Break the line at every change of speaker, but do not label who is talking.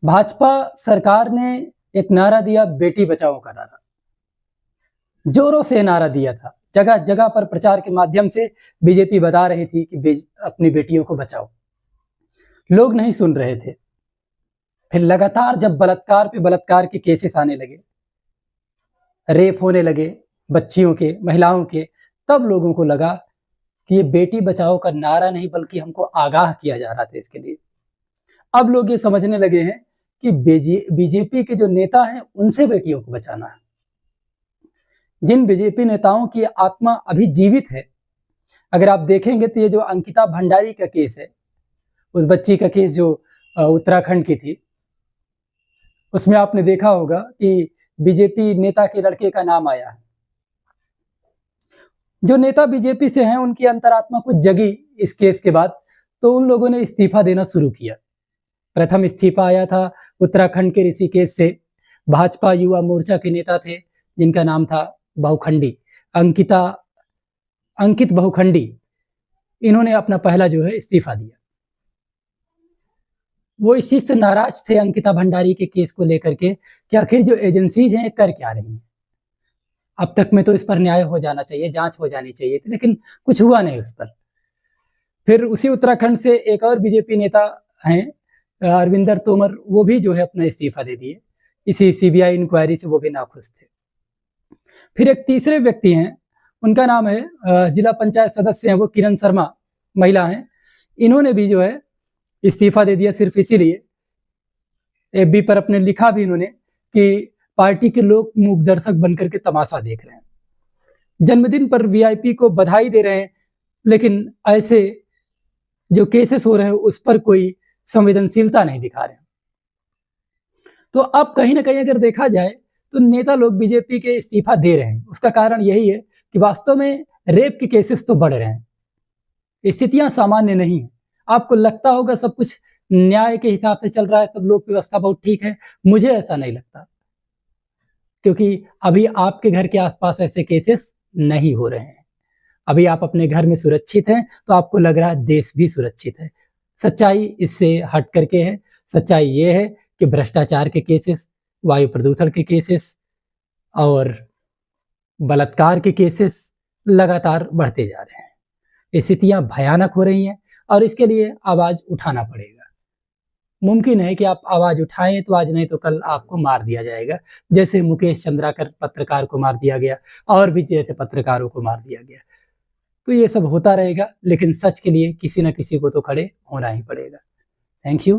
भाजपा सरकार ने एक नारा दिया, बेटी बचाओ का नारा। जोरों से नारा दिया था, जगह जगह पर प्रचार के माध्यम से बीजेपी बता रही थी कि अपनी बेटियों को बचाओ। लोग नहीं सुन रहे थे। फिर लगातार जब बलात्कार पे बलात्कार के केसेस आने लगे, रेप होने लगे बच्चियों के, महिलाओं के, तब लोगों को लगा कि ये बेटी बचाओ का नारा नहीं बल्कि हमको आगाह किया जा रहा था इसके लिए। अब लोग ये समझने लगे हैं कि बीजेपी के जो नेता हैं उनसे बेटियों को बचाना है। जिन बीजेपी नेताओं की आत्मा अभी जीवित है, अगर आप देखेंगे तो ये जो अंकिता भंडारी का केस है, उस बच्ची का केस जो उत्तराखंड की थी, उसमें आपने देखा होगा कि बीजेपी नेता के लड़के का नाम आया है। जो नेता बीजेपी से हैं उनकी अंतरात्मा कुछ जगी इस केस के बाद, तो उन लोगों ने इस्तीफा देना शुरू किया। प्रथम इस्तीफा आया था उत्तराखंड के ऋषिकेश से। भाजपा युवा मोर्चा के नेता थे जिनका नाम था बहुखंडी, अंकित बहुखंडी। इन्होंने अपना पहला जो है इस्तीफा दिया। वो इस चीज से नाराज थे अंकिता भंडारी के केस को लेकर के कि आखिर जो एजेंसीज हैं कर क्या रही हैं। अब तक में तो इस पर न्याय हो जाना चाहिए, जांच हो जानी चाहिए थी, लेकिन कुछ हुआ नहीं उस पर। फिर उसी उत्तराखंड से एक और बीजेपी नेता हैं अरविंदर तोमर, वो भी जो है अपना इस्तीफा दे दिए। इसी सीबीआई इंक्वायरी से वो भी नाखुश थे। फिर एक तीसरे व्यक्ति हैं, उनका नाम है जिला पंचायत सदस्य हैं वो किरण शर्मा, महिला हैं। इन्होंने भी जो है इस्तीफा दे दिया सिर्फ इसीलिए, एफबी पर अपने लिखा भी इन्होंने कि पार्टी के लोग मूक दर्शक बनकर के तमाशा देख रहे हैं, जन्मदिन पर वीआईपी को बधाई दे रहे हैं, लेकिन ऐसे जो केसेस हो रहे हैं उस पर कोई संवेदनशीलता नहीं दिखा रहे। तो अब कहीं ना कहीं अगर देखा जाए तो नेता लोग बीजेपी के इस्तीफा दे रहे हैं, उसका कारण यही है कि वास्तव में रेप के केसेस तो बढ़ रहे हैं, स्थितियां सामान्य नहीं है। आपको लगता होगा सब कुछ न्याय के हिसाब से चल रहा है, सब लोग व्यवस्था बहुत ठीक है, मुझे ऐसा नहीं लगता, क्योंकि अभी आपके घर के आसपास ऐसे केसेस नहीं हो रहे हैं। अभी आप अपने घर में सुरक्षित हैं तो आपको लग रहा है देश भी सुरक्षित है। सच्चाई इससे हट करके है। सच्चाई ये है कि भ्रष्टाचार के केसेस, वायु प्रदूषण के केसेस और बलात्कार के केसेस लगातार बढ़ते जा रहे हैं। स्थितियां भयानक हो रही हैं और इसके लिए आवाज उठाना पड़ेगा। मुमकिन है कि आप आवाज उठाएं तो आज नहीं तो कल आपको मार दिया जाएगा, जैसे मुकेश चंद्राकर पत्रकार को मार दिया गया और भी जैसे पत्रकारों को मार दिया गया। तो ये सब होता रहेगा, लेकिन सच के लिए किसी न किसी को तो खड़े होना ही पड़ेगा। Thank you.